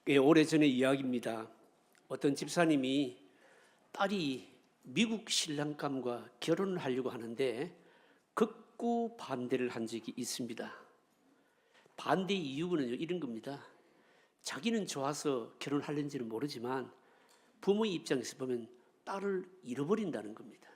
꽤 오래전의 이야기입니다. 어떤 집사님이 딸이 미국 신랑감과 결혼을 하려고 하는데 극구 반대를 한 적이 있습니다. 반대 이유는 이런 겁니다. 자기는 좋아서 결혼하려는지는 모르지만 부모의 입장에서 보면 딸을 잃어버린다는 겁니다.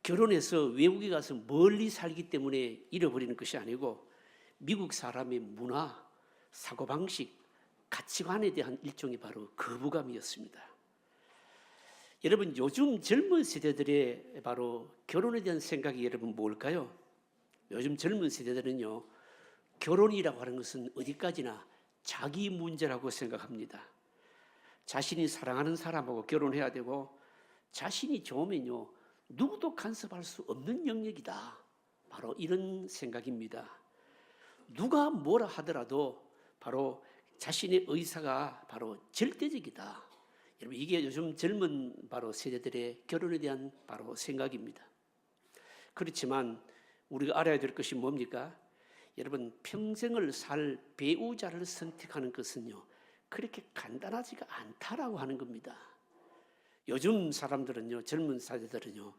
결혼해서 외국에 가서 멀리 살기 때문에 잃어버리는 것이 아니고 미국 사람의 문화, 사고방식, 가치관에 대한 일종의 바로 거부감이었습니다. 여러분, 요즘 젊은 세대들의 바로 결혼에 대한 생각이 여러분 뭘까요? 요즘 젊은 세대들은요, 결혼이라고 하는 것은 어디까지나 자기 문제라고 생각합니다. 자신이 사랑하는 사람하고 결혼해야 되고 자신이 좋으면요, 누구도 간섭할 수 없는 영역이다. 바로 이런 생각입니다. 누가 뭐라 하더라도 바로 자신의 의사가 바로 절대적이다. 여러분, 이게 요즘 젊은 바로 세대들의 결혼에 대한 바로 생각입니다. 그렇지만 우리가 알아야 될 것이 뭡니까? 여러분, 평생을 살 배우자를 선택하는 것은요, 그렇게 간단하지가 않다라고 하는 겁니다. 요즘 사람들은요, 젊은 세대들은요,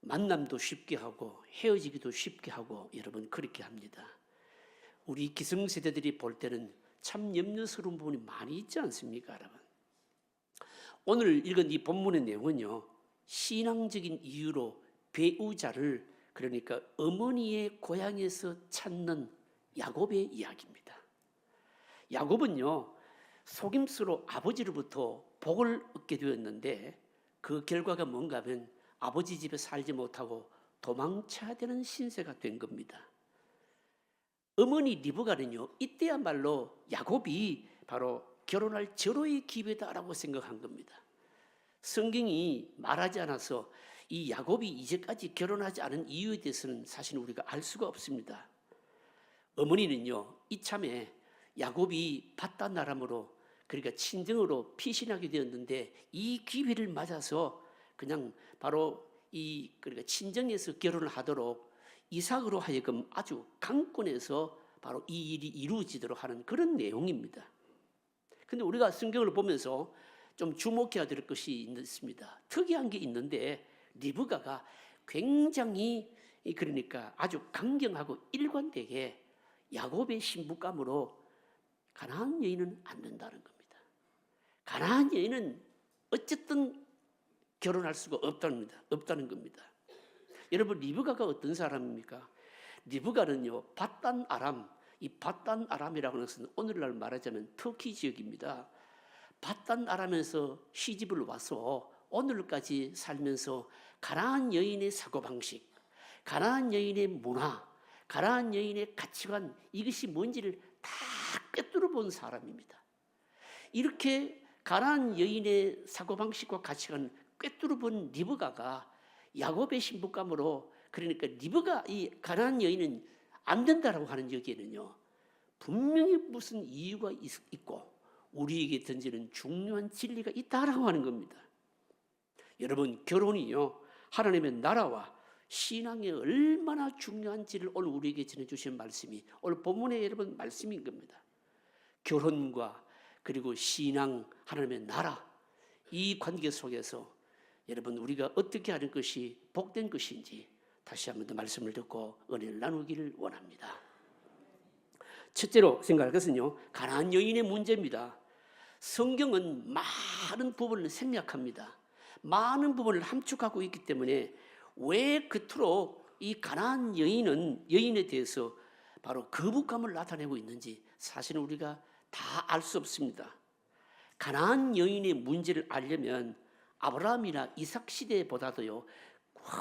만남도 쉽게 하고 헤어지기도 쉽게 하고 여러분 그렇게 합니다. 우리 기성세대들이 볼 때는 참 염려스러운 부분이 많이 있지 않습니까, 여러분? 오늘 읽은 이 본문의 내용은요, 신앙적인 이유로 배우자를, 그러니까 어머니의 고향에서 찾는 야곱의 이야기입니다. 야곱은요, 속임수로 아버지로부터 복을 얻게 되었는데 그 결과가 뭔가 하면 아버지 집에 살지 못하고 도망쳐야 되는 신세가 된 겁니다. 어머니 리브가는요, 이때야말로 야곱이 바로 결혼할 절호의 기회다라고 생각한 겁니다. 성경이 말하지 않아서 이 야곱이 이제까지 결혼하지 않은 이유에 대해서는 사실 우리가 알 수가 없습니다. 어머니는요, 이참에 야곱이 밧단 아람으로, 그러니까 친정으로 피신하게 되었는데 이 기회를 맞아서 그냥 바로 그러니까 친정에서 결혼을 하도록 이삭으로 하여금 아주 강권해서 바로 이 일이 이루어지도록 하는 그런 내용입니다. 근데 우리가 성경을 보면서 좀 주목해야 될 것이 있습니다. 특이한 게 있는데 리브가가 굉장히 그러니까 아주 강경하고 일관되게 야곱의 신부감으로 가나안 여인은 안 된다는 겁니다. 가나안 여인은 어쨌든 결혼할 수가 없다는 겁니다. 여러분, 리브가가 어떤 사람입니까? 리브가는요, 밧단 아람, 이 밧단 아람이라고 하는 것은 오늘날 말하자면 터키 지역입니다. 밧단 아람에서 시집을 와서 오늘까지 살면서 가나안 여인의 사고방식, 가나안 여인의 문화, 가나안 여인의 가치관, 이것이 뭔지를 다 꿰뚫어 본 사람입니다. 이렇게 가나안 여인의 사고방식과 가치관을 꿰뚫어 본 리브가가 야곱의 신부감으로, 그러니까 리브가 이 가나안 여인은 안 된다라고 하는 여기에는요, 분명히 무슨 이유가 있고 우리에게 던지는 중요한 진리가 있다라고 하는 겁니다. 여러분, 결혼이요, 하나님의 나라와 신앙에 얼마나 중요한지를 오늘 우리에게 전해주신 말씀이 오늘 본문의 여러분 말씀인 겁니다. 결혼과 그리고 신앙, 하나님의 나라, 이 관계 속에서 여러분 우리가 어떻게 하는 것이 복된 것인지 다시 한번 더 말씀을 듣고 은혜를 나누기를 원합니다. 첫째로 생각할 것은요, 가나안 여인의 문제입니다. 성경은 많은 부분을 생략합니다. 많은 부분을 함축하고 있기 때문에 왜 그토록 이 가나안 여인에 대해서 바로 거부감을 나타내고 있는지 사실은 우리가 다 알 수 없습니다. 가나안 여인의 문제를 알려면 아브라함이나 이삭 시대보다도요,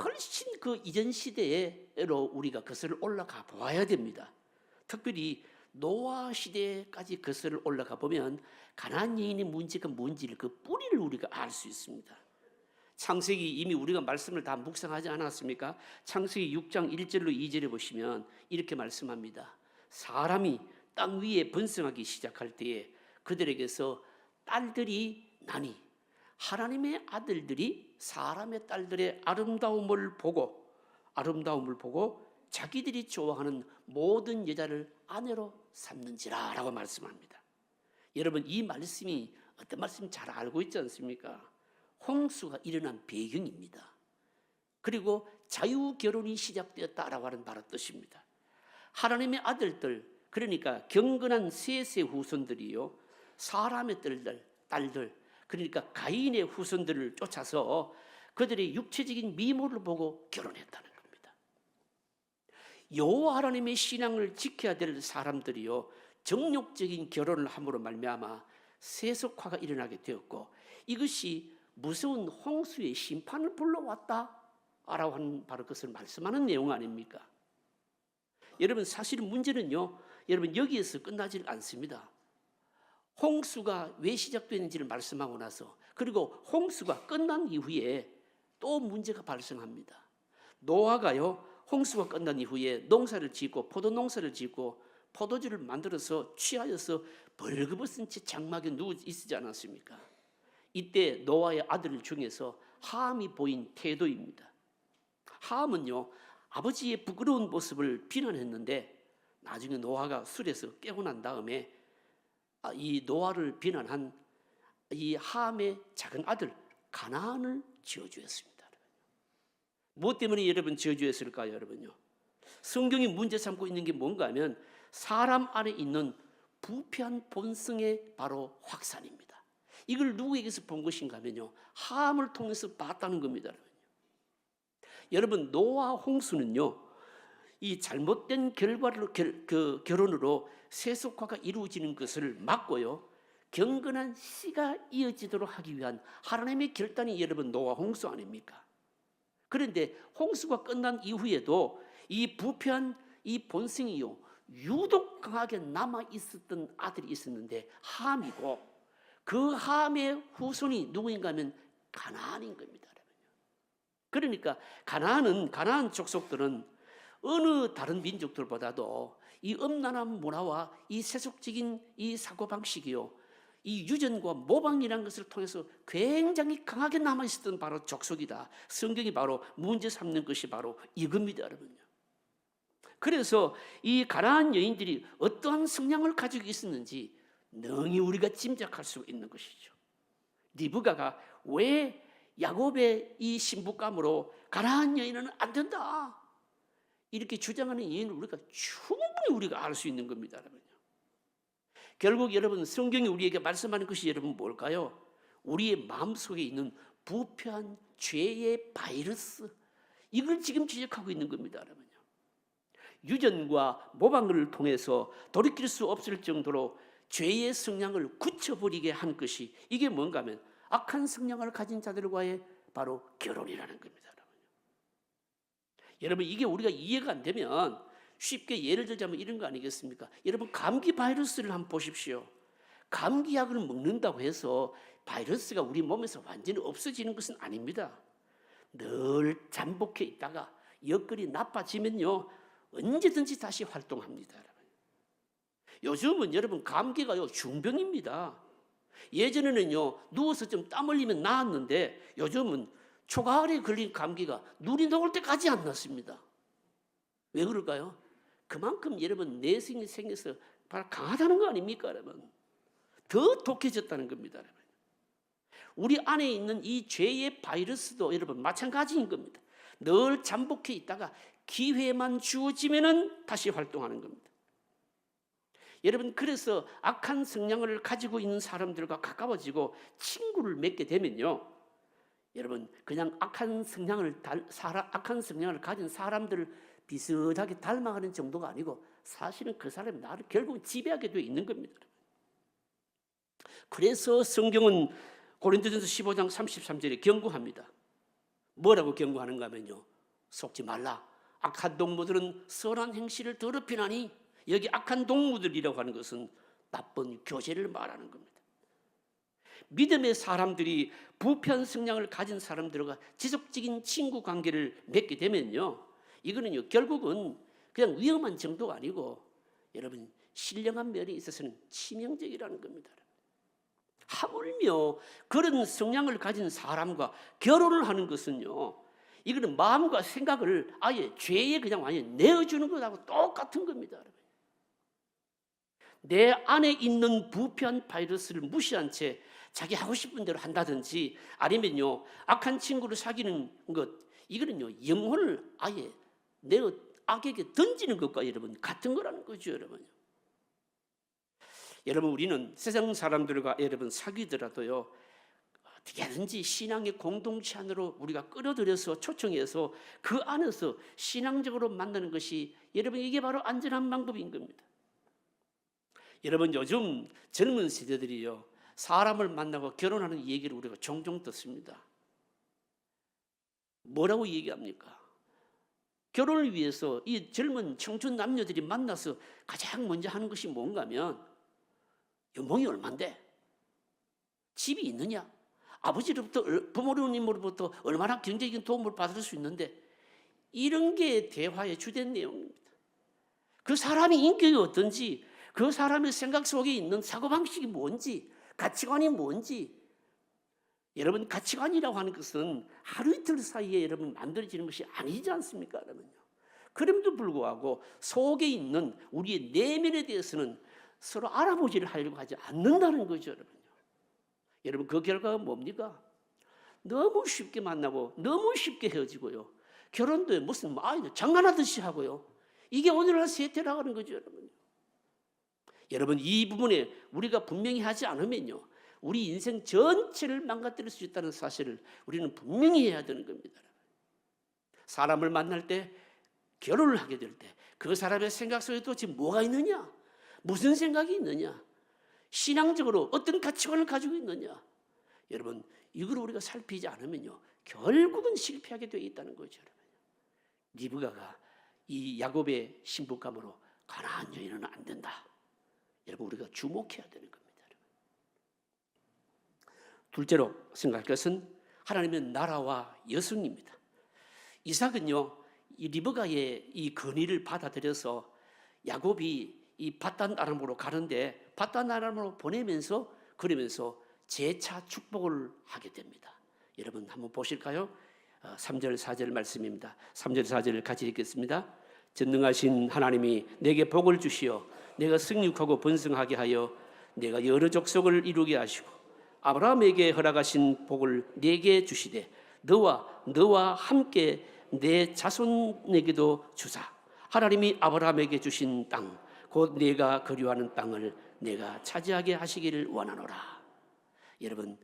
훨씬 그 이전 시대로 우리가 거슬러 올라가 보아야 됩니다. 특별히 노아 시대까지 거슬러 올라가 보면 가나안 여인의 문제가 뭔지를, 그 뿌리를 우리가 알 수 있습니다. 창세기 이미 우리가 말씀을 다 묵상하지 않았습니까? 창세기 6장 1절로 2절에 보시면 이렇게 말씀합니다. 사람이 땅 위에 번성하기 시작할 때에 그들에게서 딸들이 나니 하나님의 아들들이 사람의 딸들의 아름다움을 보고 자기들이 좋아하는 모든 여자를 아내로 삼는지라 라고 말씀합니다. 여러분 이 말씀이 어떤 말씀 잘 알고 있지 않습니까? 홍수가 일어난 배경입니다. 그리고 자유결혼이 시작되었다라고 하는 바로 뜻입니다. 하나님의 아들들, 그러니까 경건한 셋의 후손들이요, 사람의 딸들, 그러니까 가인의 후손들을 쫓아서 그들의 육체적인 미모를 보고 결혼했다는 겁니다. 여호와 하나님의 신앙을 지켜야 될 사람들이요, 정욕적인 결혼을 함으로 말미암아 세속화가 일어나게 되었고, 이것이 무서운 홍수의 심판을 불러왔다 라고 하는 바로 그것을 말씀하는 내용 아닙니까? 여러분 사실 문제는요, 여러분 여기에서 끝나질 않습니다. 홍수가 왜 시작되는지를 말씀하고 나서, 그리고 홍수가 끝난 이후에 또 문제가 발생합니다. 노아가요, 홍수가 끝난 이후에 농사를 짓고 포도 농사를 짓고 포도주를 만들어서 취하여서 벌거벗은 채 장막에 누워 있지 않았습니까? 이때 노아의 아들 중에서 함이 보인 태도입니다. 함은요, 아버지의 부끄러운 모습을 비난했는데 나중에 노아가 술에서 깨고 난 다음에 이 노아를 비난한 이 함의 작은 아들 가나안을 지어주었습니다. 무엇 때문에 여러분 지어주었을까요? 여러분요, 성경이 문제 삼고 있는 게 뭔가 하면 사람 안에 있는 부패한 본성의 바로 확산입니다. 이걸 누구에게서 본 것인가 하면요, 함을 통해서 봤다는 겁니다. 여러분 노아 홍수는요, 이 잘못된 결혼으로 세속화가 이루어지는 것을 막고요, 경건한 씨가 이어지도록 하기 위한 하나님의 결단이 여러분 노아 홍수 아닙니까? 그런데 홍수가 끝난 이후에도 이 부패한 이 본성이요, 유독 강하게 남아 있었던 아들이 있었는데 함이고, 그 함의 후손이 누구인가 하면 가나안인 겁니다. 그러니까 가나안 족속들은 어느 다른 민족들보다도 이 음란한 문화와 이 세속적인 이 사고방식이요, 이 유전과 모방이라는 것을 통해서 굉장히 강하게 남아있었던 바로 족속이다. 성경이 바로 문제 삼는 것이 바로 이겁니다, 여러분요. 그래서 이 가나안 여인들이 어떠한 성향을 가지고 있었는지 능히 우리가 짐작할 수 있는 것이죠. 리브가가 왜 야곱의 이 신부감으로 가나안 여인은 안 된다 이렇게 주장하는 이유는 우리가 충분히 알 수 있는 겁니다, 여러분. 결국 여러분 성경이 우리에게 말씀하는 것이 여러분 뭘까요? 우리의 마음속에 있는 부패한 죄의 바이러스, 이걸 지금 지적하고 있는 겁니다, 여러분. 유전과 모방을 통해서 돌이킬 수 없을 정도로 죄의 성향을 굳혀버리게 한 것이 이게 뭔가 하면 악한 성향을 가진 자들과의 바로 결혼이라는 겁니다. 여러분 이게 우리가 이해가 안 되면 쉽게 예를 들자면 이런 거 아니겠습니까? 여러분 감기 바이러스를 한번 보십시오. 감기약을 먹는다고 해서 바이러스가 우리 몸에서 완전히 없어지는 것은 아닙니다. 늘 잠복해 있다가 여건이 나빠지면요 언제든지 다시 활동합니다. 요즘은 여러분 감기가요 중병입니다. 예전에는요 누워서 좀 땀 흘리면 나았는데 요즘은 초가을에 걸린 감기가 눈이 녹을 때까지 안 났습니다. 왜 그럴까요? 그만큼 여러분 내성이 생겨서 바로 강하다는 거 아닙니까, 여러분? 더 독해졌다는 겁니다, 여러분. 우리 안에 있는 이 죄의 바이러스도 여러분 마찬가지인 겁니다. 늘 잠복해 있다가 기회만 주어지면은 다시 활동하는 겁니다. 여러분 그래서 악한 성향을 가지고 있는 사람들과 가까워지고 친구를 맺게 되면요, 여러분 그냥 악한 성향을 가진 사람들을 비슷하게 닮아가는 정도가 아니고 사실은 그 사람이 나를 결국 지배하게 되어 있는 겁니다. 그래서 성경은 고린도전서 15장 33절에 경고합니다. 뭐라고 경고하는가 하면요, 속지 말라. 악한 동무들은 선한 행실을 더럽히나니, 여기 악한 동무들이라고 하는 것은 나쁜 교제를 말하는 겁니다. 믿음의 사람들이 부패한 성향을 가진 사람들과 지속적인 친구 관계를 맺게 되면요, 이거는요 결국은 그냥 위험한 정도가 아니고 여러분 신령한 면에 있어서는 치명적이라는 겁니다. 하물며 그런 성향을 가진 사람과 결혼을 하는 것은요, 이거는 마음과 생각을 아예 죄에 그냥 완전히 내어주는 것하고 똑같은 겁니다. 내 안에 있는 부패한 바이러스를 무시한 채 자기 하고 싶은 대로 한다든지, 아니면요 악한 친구를 사귀는 것, 이거는요 영혼을 아예 내 악에게 던지는 것과 여러분 같은 거라는 거죠. 여러분 우리는 세상 사람들과 여러분 사귀더라도요 어떻게든지 신앙의 공동체 안으로 우리가 끌어들여서 초청해서 그 안에서 신앙적으로 만나는 것이 여러분 이게 바로 안전한 방법인 겁니다. 여러분 요즘 젊은 세대들이요 사람을 만나고 결혼하는 얘기를 우리가 종종 듣습니다. 뭐라고 얘기합니까? 결혼을 위해서 이 젊은 청춘 남녀들이 만나서 가장 먼저 하는 것이 뭔가 하면 연봉이 얼만데? 집이 있느냐? 아버지로부터 부모님으로부터 얼마나 경제적인 도움을 받을 수 있는데, 이런 게 대화의 주된 내용입니다. 그 사람이 인격이 어떤지, 그 사람의 생각 속에 있는 사고방식이 뭔지, 가치관이 뭔지. 여러분 가치관이라고 하는 것은 하루 이틀 사이에 여러분 만들어지는 것이 아니지 않습니까? 여러분요. 그럼에도 불구하고 속에 있는 우리의 내면에 대해서는 서로 알아보지를 하려고 하지 않는다는 거죠. 여러분요. 여러분 그 결과가 뭡니까? 너무 쉽게 만나고 너무 쉽게 헤어지고요. 결혼도 무슨 장난하듯이 하고요. 이게 오늘날 세태라고 하는 거죠. 여러분 이 부분에 우리가 분명히 하지 않으면요 우리 인생 전체를 망가뜨릴 수 있다는 사실을 우리는 분명히 해야 되는 겁니다. 사람을 만날 때, 결혼을 하게 될 때 그 사람의 생각 속에 도대체 뭐가 있느냐, 무슨 생각이 있느냐, 신앙적으로 어떤 가치관을 가지고 있느냐, 여러분 이걸 우리가 살피지 않으면요 결국은 실패하게 되어 있다는 거죠. 리브가가 이 야곱의 신부감으로 가나안 여인은 안 된다. 여러분 우리가 주목해야 되는 겁니다. 둘째로 생각할 것은 하나님의 나라와 여성입니다. 이삭은요 이 리브가의 이 건의를 받아들여서 야곱이 이 밧단 아람으로 가는데 밧단 아람으로 보내면서 그러면서 재차 축복을 하게 됩니다. 여러분 한번 보실까요? 3절 4절 말씀입니다. 3절 4절을 같이 읽겠습니다. 전능하신 하나님이 내게 복을 주시어 내가 승육하고 번성하게 하여 내가 여러 족속을 이루게 하시고 아브라함에게 허락하신 복을 내게 주시되 너와 함께 내 자손에게도 주사. 하나님이 아브라함에게 주신 땅 곧 내가 거류하는 땅을 내가 차지하게 하시기를 원하노라. 여러분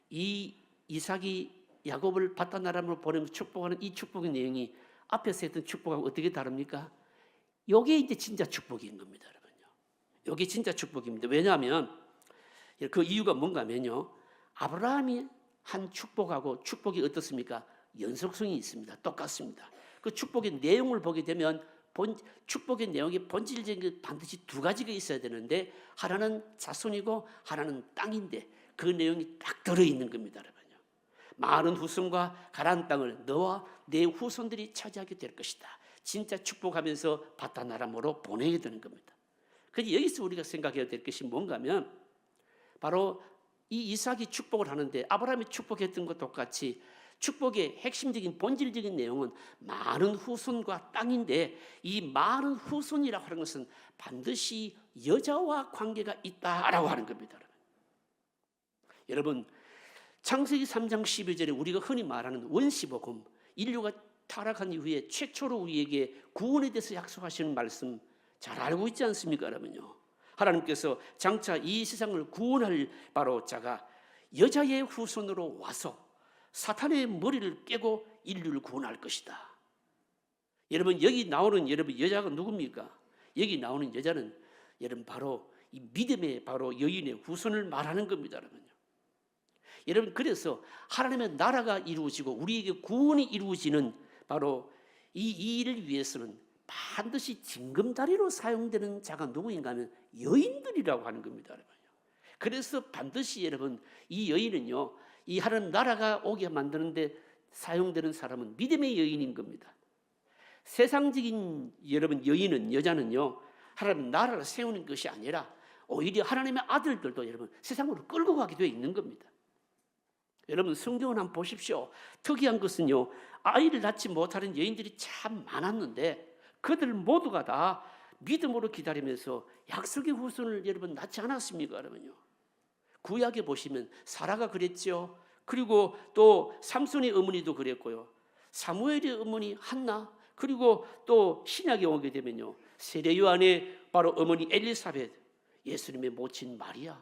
이 이삭이 야곱을 밧단 아람으로 보내면서 축복하는 이 축복의 내용이 앞에서 했던 축복하고 어떻게 다릅니까? 이게 이제 진짜 축복인 겁니다. 여러분요. 이게 진짜 축복입니다. 왜냐하면 그 이유가 뭔가 하면요 아브라함이 한 축복하고 축복이 어떻습니까? 연속성이 있습니다. 똑같습니다. 그 축복의 내용을 보게 되면 축복의 내용이 본질적인 게 반드시 두 가지가 있어야 되는데 하나는 자손이고 하나는 땅인데 그 내용이 딱 들어있는 겁니다. 여러분요. 많은 후손과 가나안 땅을 너와 내 후손들이 차지하게 될 것이다. 진짜 축복하면서 밧단 아람으로 보내게 되는 겁니다. 그래서 여기서 우리가 생각해야 될 것이 뭔가 하면 바로 이 이삭이 축복을 하는데 아브라함이 축복했던 것과 똑같이 축복의 핵심적인 본질적인 내용은 많은 후손과 땅인데 이 많은 후손이라고 하는 것은 반드시 여자와 관계가 있다라고 하는 겁니다. 여러분 창세기 3장 12절에 우리가 흔히 말하는 원시복음, 인류가 타락한 이후에 최초로 우리에게 구원에 대해서 약속하시는 말씀 잘 알고 있지 않습니까? 여러분요. 하나님께서 장차 이 세상을 구원할 바로 자가 여자의 후손으로 와서 사탄의 머리를 깨고 인류를 구원할 것이다. 여러분 여기 나오는 여러분 여자가 누굽니까? 여기 나오는 여자는 여러분 바로 이 믿음의 바로 여인의 후손을 말하는 겁니다. 여러분 그래서 하나님의 나라가 이루어지고 우리에게 구원이 이루어지는 바로 이 일을 위해서는 반드시 징검다리로 사용되는 자가 누구인가 하면 여인들이라고 하는 겁니다. 그래서 반드시 여러분 이 여인은요 이 하나님 나라가 오게 만드는데 사용되는 사람은 믿음의 여인인 겁니다. 세상적인 여러분 여인은 여자는요 하나님 나라를 세우는 것이 아니라 오히려 하나님의 아들들도 여러분 세상으로 끌고 가게 되어 있는 겁니다. 여러분 성경을 한번 보십시오. 특이한 것은요 아이를 낳지 못하는 여인들이 참 많았는데 그들 모두가 다 믿음으로 기다리면서 약속의 후손을 여러분 낳지 않았습니까? 여러분요. 구약에 보시면 사라가 그랬죠. 그리고 또 삼손의 어머니도 그랬고요. 사무엘의 어머니 한나, 그리고 또 신약에 오게 되면요, 세례 요한의 바로 어머니 엘리사벳, 예수님의 모친 마리아,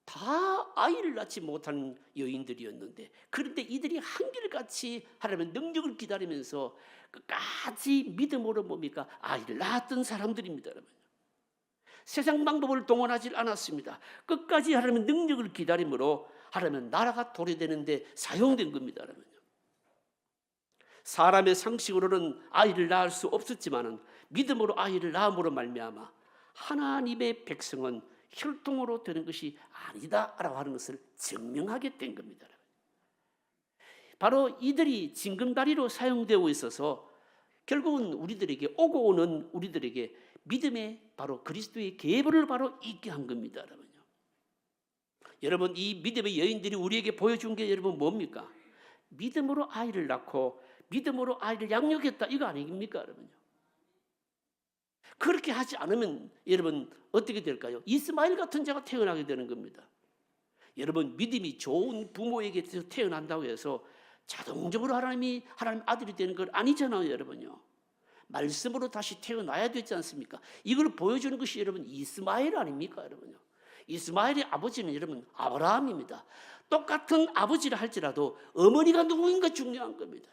다 아이를 낳지 못하는 여인들이었는데, 그런데 이들이 한결같이 하나님의 능력을 기다리면서 끝까지 믿음으로 뭡니까? 아이를 낳았던 사람들입니다, 여러분. 세상 방법을 동원하지 않았습니다. 끝까지 하나님의 능력을 기다림으로 하나님의 나라가 도래되는데 사용된 겁니다, 여러분. 사람의 상식으로는 아이를 낳을 수 없었지만은 믿음으로 아이를 낳음으로 말미암아 하나님의 백성은 혈통으로 되는 것이 아니다라고 하는 것을 증명하게 된 겁니다. 바로 이들이 징검다리로 사용되고 있어서 결국은 우리들에게 오고 오는 우리들에게 믿음의 바로 그리스도의 계보를 바로 있게 한 겁니다, 여러분요. 여러분, 이 믿음의 여인들이 우리에게 보여준 게 여러분 뭡니까? 믿음으로 아이를 낳고 믿음으로 아이를 양육했다, 이거 아닙니까, 여러분요? 그렇게 하지 않으면 여러분 어떻게 될까요? 이스마엘 같은 자가 태어나게 되는 겁니다. 여러분, 믿음이 좋은 부모에게 태어난다고 해서 자동적으로 하나님 아들이 되는 건 아니잖아요, 여러분요. 말씀으로 다시 태어나야 되지 않습니까? 이걸 보여주는 것이 여러분 이스마엘 아닙니까, 여러분요? 이스마엘의 아버지는 여러분 아브라함입니다. 똑같은 아버지를 할지라도 어머니가 누구인가 중요한 겁니다.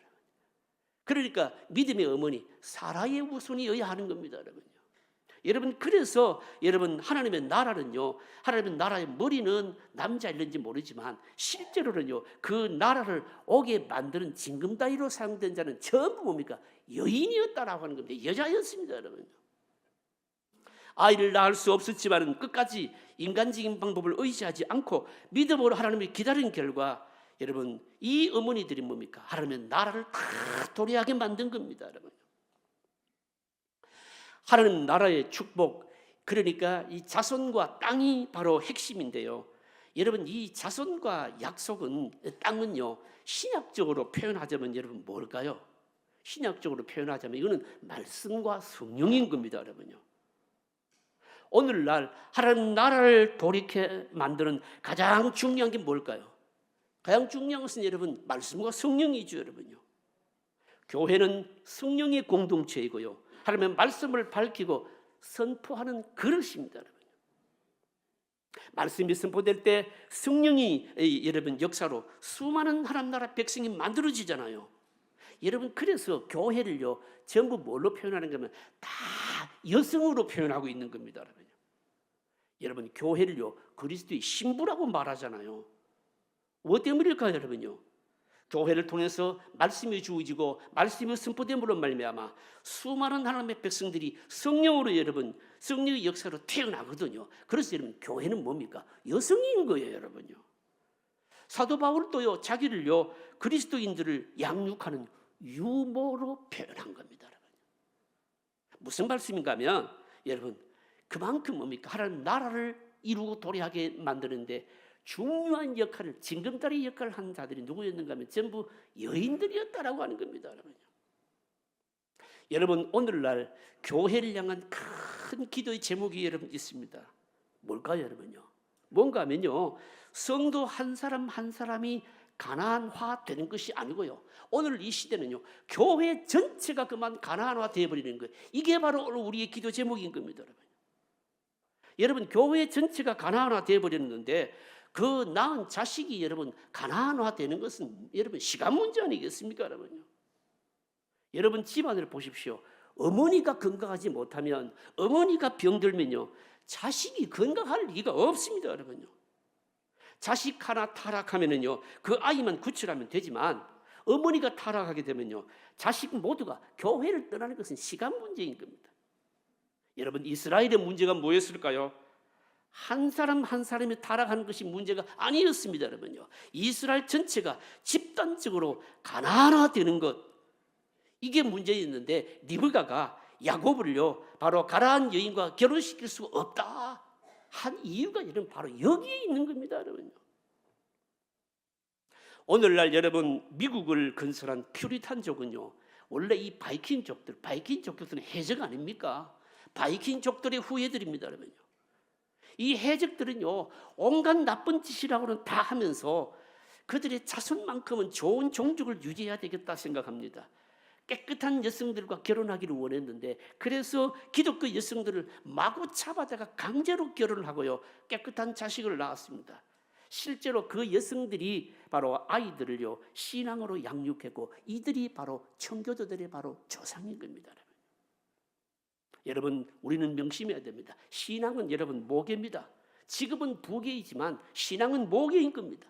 그러니까 믿음의 어머니 사라의 후손이어야 하는 겁니다, 여러분요. 여러분, 그래서 여러분 하나님의 나라는요, 하나님의 나라의 머리는 남자일는지 모르지만 실제로는요, 그 나라를 오게 만드는 징검다리로 사용된 자는 전부 뭡니까? 여인이었다라고 하는 겁니다. 여자였습니다, 여러분. 아이를 낳을 수 없었지만 끝까지 인간적인 방법을 의지하지 않고 믿음으로 하나님을 기다린 결과 여러분 이 어머니들이 뭡니까? 하나님의 나라를 다 도래하게 만든 겁니다, 여러분. 하나님 나라의 축복, 그러니까 이 자손과 땅이 바로 핵심인데요. 여러분, 이 자손과 약속은, 땅은요, 신약적으로 표현하자면 여러분 뭘까요? 신약적으로 표현하자면 이거는 말씀과 성령인 겁니다, 여러분요. 오늘날 하나님 나라를 돌이켜 만드는 가장 중요한 게 뭘까요? 가장 중요한 것은 여러분 말씀과 성령이죠, 여러분요. 교회는 성령의 공동체이고요, 하나님의 말씀을 밝히고 선포하는 그릇입니다, 여러분. 말씀이 선포될 때 성령이 여러분 역사로 수많은 하나님 나라 백성이 만들어지잖아요. 여러분, 그래서 교회를요 전부 뭘로 표현하는 거면 다 여성으로 표현하고 있는 겁니다, 여러분. 여러분, 교회를요 그리스도의 신부라고 말하잖아요. 뭐 때문일까요, 여러분요? 교회를 통해서 말씀이 주어지고 말씀이 선포됨으로 말미암아 수많은 하나님의 백성들이 성령으로 여러분 성령의 역사로 태어나거든요. 그래서 여러분 교회는 뭡니까? 여성인 거예요, 여러분요. 사도 바울도요 자기를요 그리스도인들을 양육하는 유모로 표현한 겁니다, 여러분. 무슨 말씀인가 하면 여러분 그만큼 뭡니까? 하나님 나라를 이루고 도래하게 만드는데 중요한 역할을, 징검다리 역할을 한 자들이 누구였는가 하면 전부 여인들이었다라고 하는 겁니다, 여러분. 여러분, 오늘날 교회를 향한 큰 기도의 제목이 여러분 있습니다. 뭘까요, 여러분요? 뭔가 하면요, 성도 한 사람 한 사람이 가나안화 되는 것이 아니고요, 오늘 이 시대는요 교회 전체가 그만 가나안화 되어버리는 거예요. 이게 바로 오늘 우리의 기도 제목인 겁니다, 여러분. 여러분, 교회 전체가 가나안화 되어버렸는데 그 낳은 자식이 여러분 가나안화 되는 것은 여러분 시간 문제 아니겠습니까, 여러분요? 여러분 집안을 보십시오. 어머니가 건강하지 못하면, 어머니가 병들면요 자식이 건강할 리가 없습니다, 여러분요. 자식 하나 타락하면은요 그 아이만 구출하면 되지만 어머니가 타락하게 되면요 자식 모두가 교회를 떠나는 것은 시간 문제인 겁니다. 여러분, 이스라엘의 문제가 뭐였을까요? 한 사람 한 사람이 타락하는 것이 문제가 아니었습니다, 여러분요. 이스라엘 전체가 집단적으로 가난화되는 것, 이게 문제였는데 리브가가 야곱을요 바로 가나안 여인과 결혼시킬 수 없다 한 이유가 여러분 바로 여기에 있는 겁니다, 여러분요. 오늘날 여러분 미국을 건설한 퓨리탄족은요 원래 이 바이킹족들은 해적 아닙니까? 바이킹족들의 후예들입니다. 여러분요. 이 해적들은요, 온갖 나쁜 짓이라고는 다 하면서 그들의 자손만큼은 좋은 종족을 유지해야 되겠다 생각합니다. 깨끗한 여성들과 결혼하기를 원했는데, 그래서 기독교 여성들을 마구 잡아다가 강제로 결혼을 하고요, 깨끗한 자식을 낳았습니다. 실제로 그 여성들이 바로 아이들을요, 신앙으로 양육했고, 이들이 바로 청교도들의 바로 조상인 겁니다. 여러분, 우리는 명심해야 됩니다. 신앙은 여러분 모계입니다. 지금은 부계이지만 신앙은 모계인 겁니다.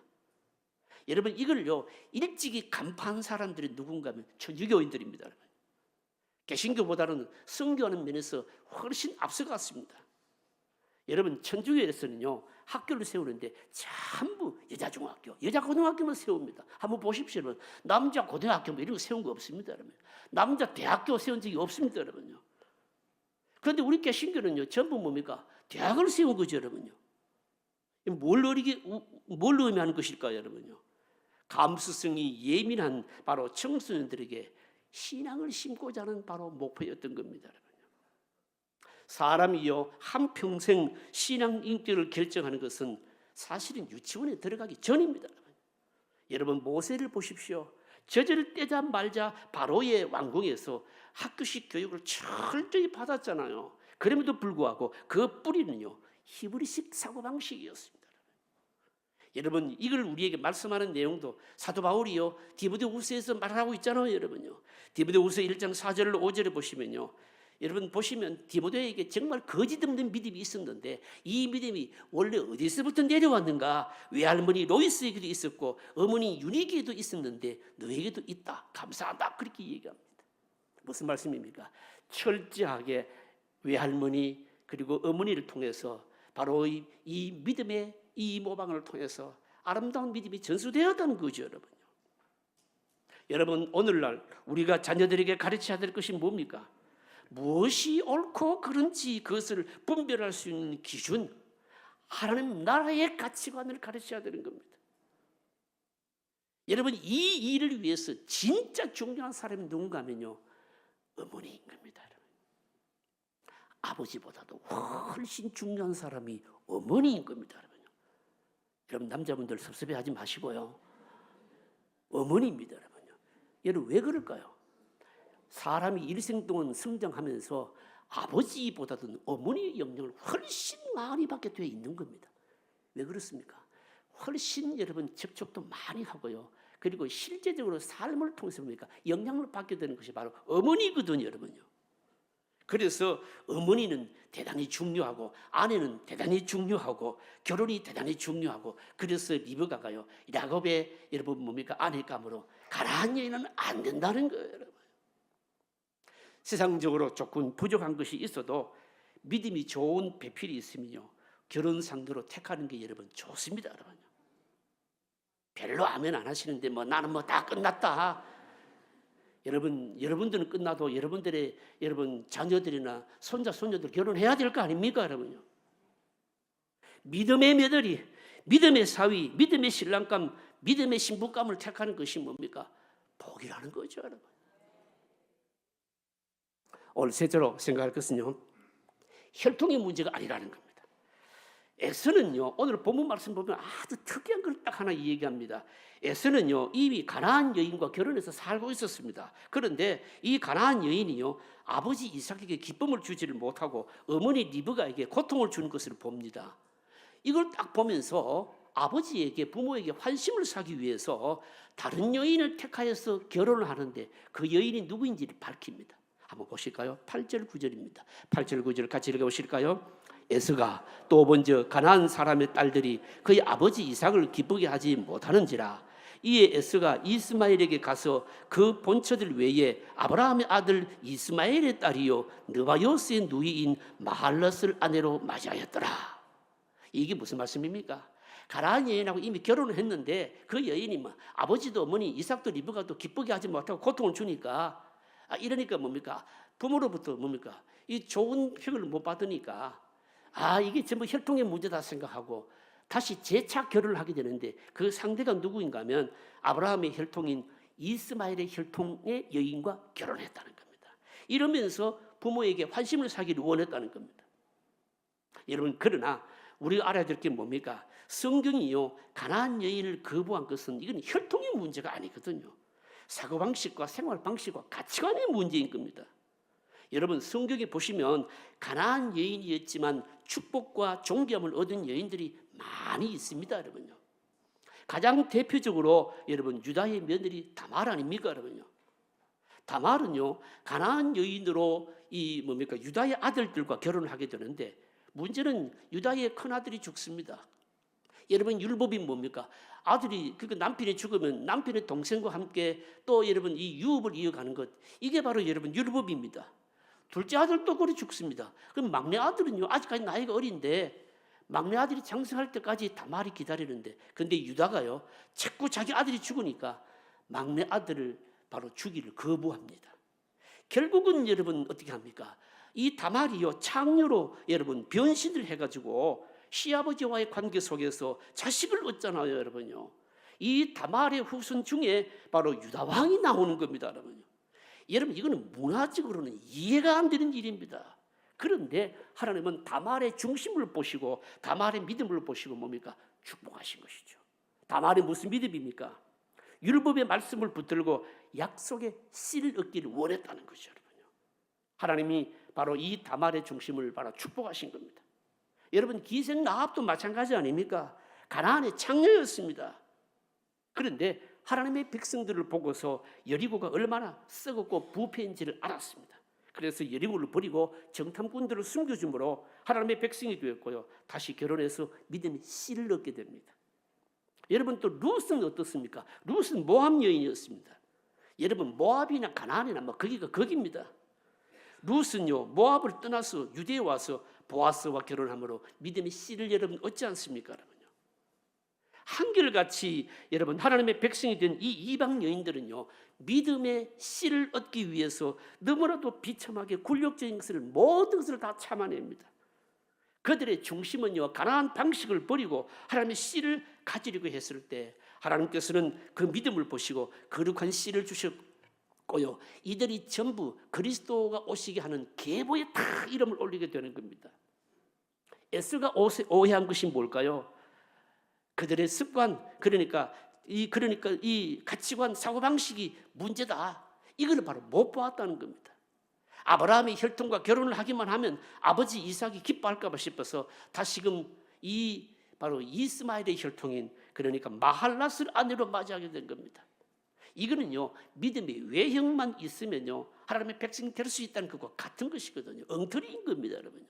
여러분, 이걸요 일찍이 간파한 사람들이 누군가 하면 천주교인들입니다. 개신교보다는 성교하는 면에서 훨씬 앞서갔습니다. 여러분, 천주교에서는요 학교를 세우는데 전부 여자 중학교, 여자 고등학교만 세웁니다. 한번 보십시오. 여러분. 남자 고등학교 뭐 이런 거 세운 거 없습니다. 여러분. 남자 대학교 세운 적이 없습니다. 여러분요. 그런데 우리 개신교는요 전부 뭡니까? 대학을 세운 거죠. 여러분요. 뭘 의미하는 것일까요? 여러분요. 감수성이 예민한 바로 청소년들에게 신앙을 심고자 하는 바로 목표였던 겁니다. 사람이요 한평생 신앙 인격을 결정하는 것은 사실은 유치원에 들어가기 전입니다. 여러분, 모세를 보십시오. 젖을 떼자 말자 바로의 왕궁에서 학교식 교육을 철저히 받았잖아요. 그럼에도 불구하고 그 뿌리는요 히브리식 사고방식이었습니다. 여러분, 이걸 우리에게 말씀하는 내용도 사도 바울이요 디모데후서에서 말하고 있잖아요. 여러분요, 디모데후서 1장 4절 5절에 보시면요, 여러분 보시면 디모데에게 정말 거짓 없는 믿음이 있었는데, 이 믿음이 원래 어디서부터 내려왔는가? 외할머니 로이스에게도 있었고 어머니 유니기에도 있었는데 너에게도 있다, 감사하다, 그렇게 얘기합니다. 무슨 말씀입니까? 철저하게 외할머니 그리고 어머니를 통해서 바로 이 믿음의 이 모방을 통해서 아름다운 믿음이 전수되었다는 거죠. 여러분요. 여러분, 오늘날 우리가 자녀들에게 가르쳐야 될 것이 뭡니까? 무엇이 옳고 그른지 그것을 분별할 수 있는 기준, 하나님 나라의 가치관을 가르쳐야 되는 겁니다. 여러분, 이 일을 위해서 진짜 중요한 사람이 누군가 하면요 어머니인 겁니다. 아버지보다도 훨씬 중요한 사람이 어머니인 겁니다. 여러분, 남자분들 섭섭해하지 마시고요, 어머니입니다. 여러분, 왜 그럴까요? 사람이 일생 동안 성장하면서 아버지보다도 어머니의 영향을 훨씬 많이 받게 되어 있는 겁니다. 왜 그렇습니까? 훨씬 여러분 접촉도 많이 하고요, 그리고 실제적으로 삶을 통해서 뭡니까? 영향을 받게 되는 것이 바로 어머니거든요. 여러분요. 그래서 어머니는 대단히 중요하고, 아내는 대단히 중요하고, 결혼이 대단히 중요하고, 그래서 리브가가요 야곱의 여러분 뭡니까? 아내감으로 가나안 여인은 안 된다는 거예요. 여러분, 세상적으로 조금 부족한 것이 있어도 믿음이 좋은 배필이 있으면요 결혼 상대로 택하는 게 여러분 좋습니다. 여러분, 별로 아멘 안 하시는데 나는 다 끝났다. 여러분들은 끝나도 여러분들의 여러분 자녀들이나 손자 손녀들 결혼해야 될 거 아닙니까? 여러분요. 믿음의 며느리, 믿음의 사위, 믿음의 신랑감, 믿음의 신부감을 택하는 것이 뭡니까? 복이라는 거죠. 여러분, 오늘 셋째로 생각할 것은요 혈통의 문제가 아니라는 겁니다. 에서는요 오늘 본문 말씀 보면 아주 특이한 걸 딱 하나 얘기합니다. 에서는요 이미 가나안 여인과 결혼해서 살고 있었습니다. 그런데 이 가나안 여인이요 아버지 이삭에게 기쁨을 주지를 못하고 어머니 리브가에게 고통을 주는 것을 봅니다. 이걸 딱 보면서 아버지에게 부모에게 환심을 사기 위해서 다른 여인을 택하여서 결혼을 하는데 그 여인이 누구인지를 밝힙니다. 한번 보실까요? 8절 9절입니다. 8절 9절 같이 읽어보실까요? 에서가 또 먼저 가나안 사람의 딸들이 그의 아버지 이삭을 기쁘게 하지 못하는지라. 이에 에서가 이스마엘에게 가서 그 본처들 외에 아브라함의 아들 이스마엘의 딸이요 느바요스의 누이인 마할럿을 아내로 맞이하였더라. 이게 무슨 말씀입니까? 가나안 여인하고 이미 결혼을 했는데 그 여인이 아버지도 어머니 이삭도 리브가도 기쁘게 하지 못하고 고통을 주니까 이러니까 뭡니까? 부모로부터 뭡니까? 이 좋은 평을 못 받으니까 이게 전부 혈통의 문제다 생각하고 다시 재차 결혼을 하게 되는데 그 상대가 누구인가 하면 아브라함의 혈통인 이스마엘의 혈통의 여인과 결혼했다는 겁니다. 이러면서 부모에게 환심을 사기를 원했다는 겁니다. 여러분, 그러나 우리가 알아야 될 게 뭡니까? 성경이요, 가나안 여인을 거부한 것은 이건 혈통의 문제가 아니거든요. 사고방식과 생활방식과 가치관의 문제인 겁니다. 여러분, 성경에 보시면 가나안 여인이었지만 축복과 존귀함을 얻은 여인들이 많이 있습니다, 여러분요. 가장 대표적으로 여러분 유다의 며느리 다말 아닙니까, 여러분요? 다말은요, 가나안 여인으로 유다의 아들들과 결혼을 하게 되는데, 문제는 유다의 큰 아들이 죽습니다. 여러분, 율법이 뭡니까? 아들이 남편이 죽으면 남편의 동생과 함께 또 여러분 이 유업을 이어가는 것, 이게 바로 여러분 율법입니다. 둘째 아들도 그리 죽습니다. 그럼 막내 아들은요, 아직까지 나이가 어린데 막내 아들이 장성할 때까지 다말이 기다리는데, 근데 유다가요 자꾸 자기 아들이 죽으니까 막내 아들을 바로 주기를 거부합니다. 결국은 여러분 어떻게 합니까? 이 다말이요 창녀로 여러분 변신을 해가지고 시아버지와의 관계 속에서 자식을 얻잖아요, 여러분요. 이 다말의 후손 중에 바로 유다왕이 나오는 겁니다, 여러분요. 여러분, 이거는 문화적으로는 이해가 안 되는 일입니다. 그런데 하나님은 다말의 중심을 보시고 다말의 믿음을 보시고 뭡니까? 축복하신 것이죠. 다말의 무슨 믿음입니까? 율법의 말씀을 붙들고 약속의 씨를 얻기를 원했다는 것이죠, 여러분요. 하나님이 바로 이 다말의 중심을 바로 축복하신 겁니다. 여러분, 기생 라합도 마찬가지 아닙니까? 가나안의 창녀였습니다. 그런데 하나님의 백성들을 보고서 여리고가 얼마나 썩었고 부패인지를 알았습니다. 그래서 여리고를 버리고 정탐꾼들을 숨겨줌으로 하나님의 백성이 되었고요, 다시 결혼해서 믿음의 씨를 얻게 됩니다. 여러분, 또 룻은 어떻습니까? 룻은 모압 여인이었습니다. 여러분, 모압이나 가나안이나 거기가 거기입니다. 룻은요 모압을 떠나서 유대에 와서 보아스와 결혼함으로 믿음의 씨를 여러분 얻지 않습니까, 여러분요? 한결같이 여러분 하나님의 백성이 된 이 이방 여인들은요 믿음의 씨를 얻기 위해서 너무나도 비참하게 굴욕적인 것을 모든 것을 다 참아냅니다. 그들의 중심은요 가나안 방식을 버리고 하나님의 씨를 가지려고 했을 때 하나님께서는 그 믿음을 보시고 거룩한 씨를 주셨고요, 이들이 전부 그리스도가 오시게 하는 계보에 다 이름을 올리게 되는 겁니다. 에스가 오해한 것이 뭘까요? 그들의 습관, 그러니까 이 가치관, 사고방식이 문제다. 이걸 바로 못 보았다는 겁니다. 아브라함의 혈통과 결혼을 하기만 하면 아버지 이삭이 기뻐할까 봐 싶어서 다시금 바로 이스마엘의 혈통인 그러니까 마할랏을 아내로 맞이하게 된 겁니다. 이거는요 믿음의 외형만 있으면요 하나님의 백성이 될 수 있다는 것과 같은 것이거든요. 엉터리인 겁니다, 여러분요.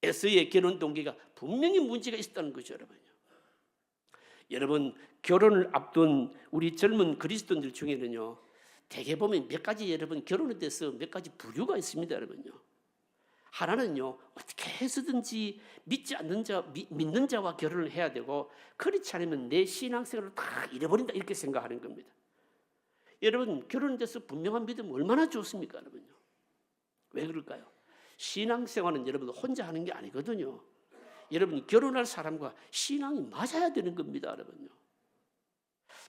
에서의 결혼 동기가 분명히 문제가 있었다는 거죠, 여러분요. 여러분, 결혼을 앞둔 우리 젊은 그리스도인들 중에는요 대개 보면 몇 가지 여러분 결혼에 대해서 몇 가지 부류가 있습니다, 여러분요. 하나는요 어떻게 해서든지 믿지 않는 자, 믿는 자와 결혼을 해야 되고 그렇지 않으면 내 신앙생활을 다 잃어버린다 이렇게 생각하는 겁니다. 여러분, 결혼에 대해서 분명한 믿음 얼마나 좋습니까, 여러분요? 왜 그럴까요? 신앙생활은 여러분 혼자 하는 게 아니거든요. 여러분, 결혼할 사람과 신앙이 맞아야 되는 겁니다, 여러분요.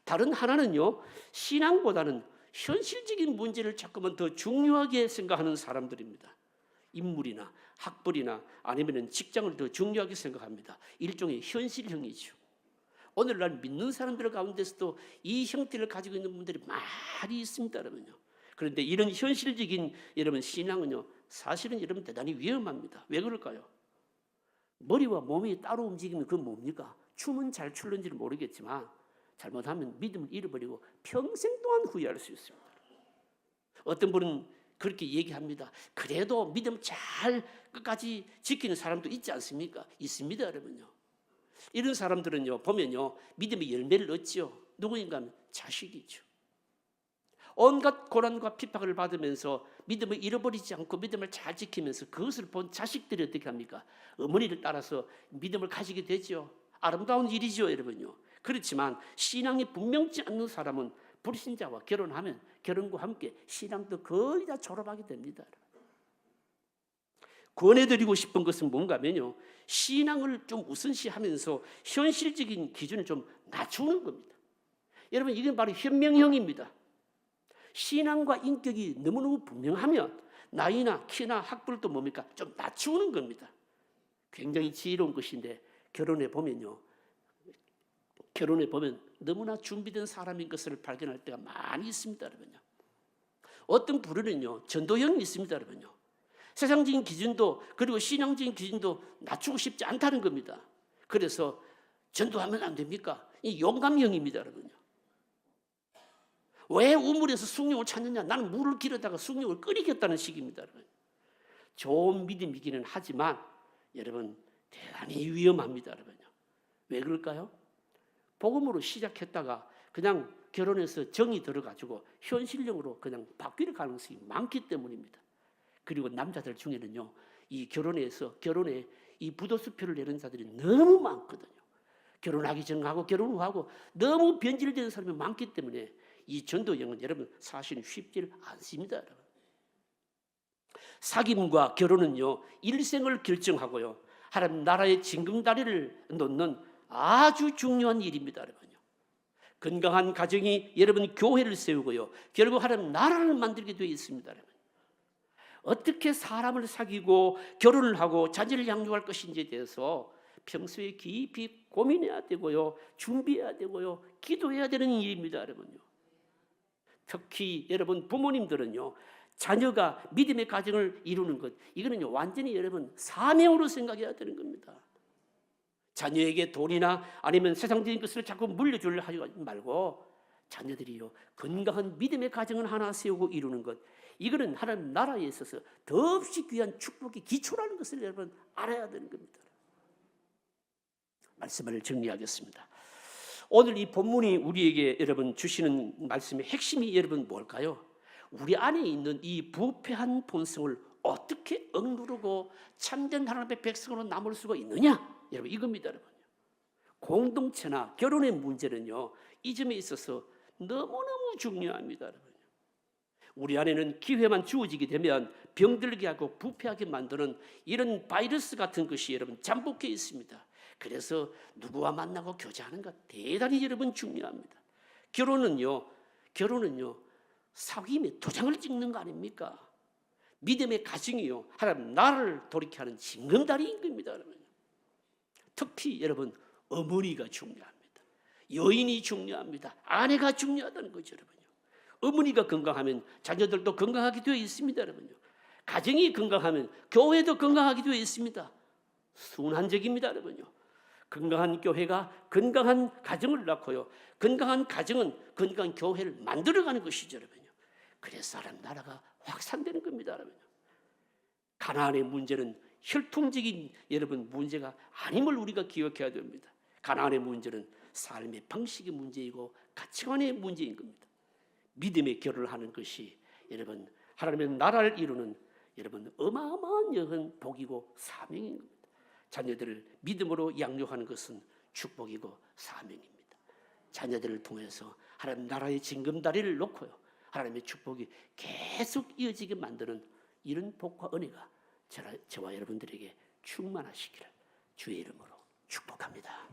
다른 하나는요 신앙보다는 현실적인 문제를 자꾸만 더 중요하게 생각하는 사람들입니다. 인물이나 학벌이나 아니면 직장을 더 중요하게 생각합니다. 일종의 현실형이죠. 오늘날 믿는 사람들 가운데서도 이 형태를 가지고 있는 분들이 많이 있습니다, 여러분요. 그런데 이런 현실적인 여러분 신앙은요 사실은 여러분 대단히 위험합니다. 왜 그럴까요? 머리와 몸이 따로 움직이면 그건 뭡니까? 춤은 잘 추는지는 모르겠지만 잘못하면 믿음을 잃어버리고 평생 동안 후회할 수 있습니다. 어떤 분은 그렇게 얘기합니다. 그래도 믿음 잘 끝까지 지키는 사람도 있지 않습니까? 있습니다, 여러분요. 이런 사람들은요 보면요 믿음의 열매를 얻지요. 누구인가 하면 자식이죠. 온갖 고난과 핍박을 받으면서 믿음을 잃어버리지 않고 믿음을 잘 지키면서 그것을 본 자식들이 어떻게 합니까? 어머니를 따라서 믿음을 가지게 되죠. 아름다운 일이죠, 여러분요. 그렇지만 신앙이 분명치 않는 사람은 불신자와 결혼하면 결혼과 함께 신앙도 거의 다 졸업하게 됩니다. 권해드리고 싶은 것은 뭔가 하면요 신앙을 좀 우선시하면서 현실적인 기준을 좀 낮추는 겁니다. 여러분, 이건 바로 현명형입니다. 신앙과 인격이 너무너무 분명하면 나이나 키나 학벌도 뭡니까? 좀 낮추는 겁니다. 굉장히 지혜로운 것인데 결혼해 보면 너무나 준비된 사람인 것을 발견할 때가 많이 있습니다, 여러분요. 어떤 부류는요, 전도형이 있습니다, 여러분요. 세상적인 기준도 그리고 신앙적인 기준도 낮추고 싶지 않다는 겁니다. 그래서 전도하면 안 됩니까? 이 용감형입니다, 여러분요. 왜 우물에서 숭늉을 찾느냐? 나는 물을 길어다가 숭늉을 끓이겠다는 식입니다, 여러분. 좋은 믿음이기는 하지만 여러분 대단히 위험합니다, 여러분요. 왜 그럴까요? 복음으로 시작했다가 그냥 결혼해서 정이 들어가지고 현실형으로 그냥 바뀔 가능성이 많기 때문입니다. 그리고 남자들 중에는요, 이 결혼에 이 부도수표를 내는 자들이 너무 많거든요. 결혼하기 전하고 결혼 후하고 너무 변질된 사람이 많기 때문에 이 전도형은 여러분 사실은 쉽지 않습니다, 여러분. 사귐과 결혼은요, 일생을 결정하고요, 하나님 나라의 징검다리를 놓는 아주 중요한 일입니다, 여러분요. 건강한 가정이 여러분 교회를 세우고요, 결국 하나님 나라를 만들게 되어 있습니다, 여러분. 어떻게 사람을 사귀고 결혼을 하고 자녀를 양육할 것인지에 대해서 평소에 깊이 고민해야 되고요, 준비해야 되고요, 기도해야 되는 일입니다, 여러분요. 특히 여러분 부모님들은요, 자녀가 믿음의 가정을 이루는 것, 이거는요 완전히 여러분 사명으로 생각해야 되는 겁니다. 자녀에게 돈이나 아니면 세상적인 것을 자꾸 물려주려 하지 말고 자녀들이요 건강한 믿음의 가정을 하나 세우고 이루는 것, 이거는 하나님 나라에 있어서 더없이 귀한 축복의 기초라는 것을 여러분 알아야 되는 겁니다. 말씀을 정리하겠습니다. 오늘 이 본문이 우리에게 여러분 주시는 말씀의 핵심이 여러분 뭘까요? 우리 안에 있는 이 부패한 본성을 어떻게 억누르고 참된 하나님의 백성으로 남을 수가 있느냐? 여러분 이겁니다, 여러분. 공동체나 결혼의 문제는요, 이 점에 있어서 너무너무 중요합니다, 여러분. 우리 안에는 기회만 주어지게 되면 병들게 하고 부패하게 만드는 이런 바이러스 같은 것이 여러분 잠복해 있습니다. 그래서 누구와 만나고 교제하는 것 대단히 여러분 중요합니다. 결혼은요 사귐의 도장을 찍는 거 아닙니까? 믿음의 가정이요 하나님 나라를 돌이켜 하는 징검다리인 겁니다, 여러분. 특히 여러분 어머니가 중요합니다. 여인이 중요합니다. 아내가 중요하다는 거죠, 여러분요. 어머니가 건강하면 자녀들도 건강하게 되어 있습니다, 여러분요. 가정이 건강하면 교회도 건강하게 되어 있습니다. 순환적입니다, 여러분요. 건강한 교회가 건강한 가정을 낳고요, 건강한 가정은 건강한 교회를 만들어가는 것이죠, 여러분요. 그래서 하나님 나라가 확산되는 겁니다, 여러분요. 가나안의 문제는 혈통적인 여러분 문제가 아님을 우리가 기억해야 됩니다. 가나안의 문제는 삶의 방식의 문제이고 가치관의 문제인 겁니다. 믿음의 결혼을 하는 것이 여러분 하나님의 나라를 이루는 여러분 어마어마한 여건 복이고 사명인 겁니다. 자녀들을 믿음으로 양육하는 것은 축복이고 사명입니다. 자녀들을 통해서 하나님 나라의 징검다리를 놓고요, 하나님의 축복이 계속 이어지게 만드는 이런 복과 은혜가 저와 여러분들에게 충만하시기를 주의 이름으로 축복합니다.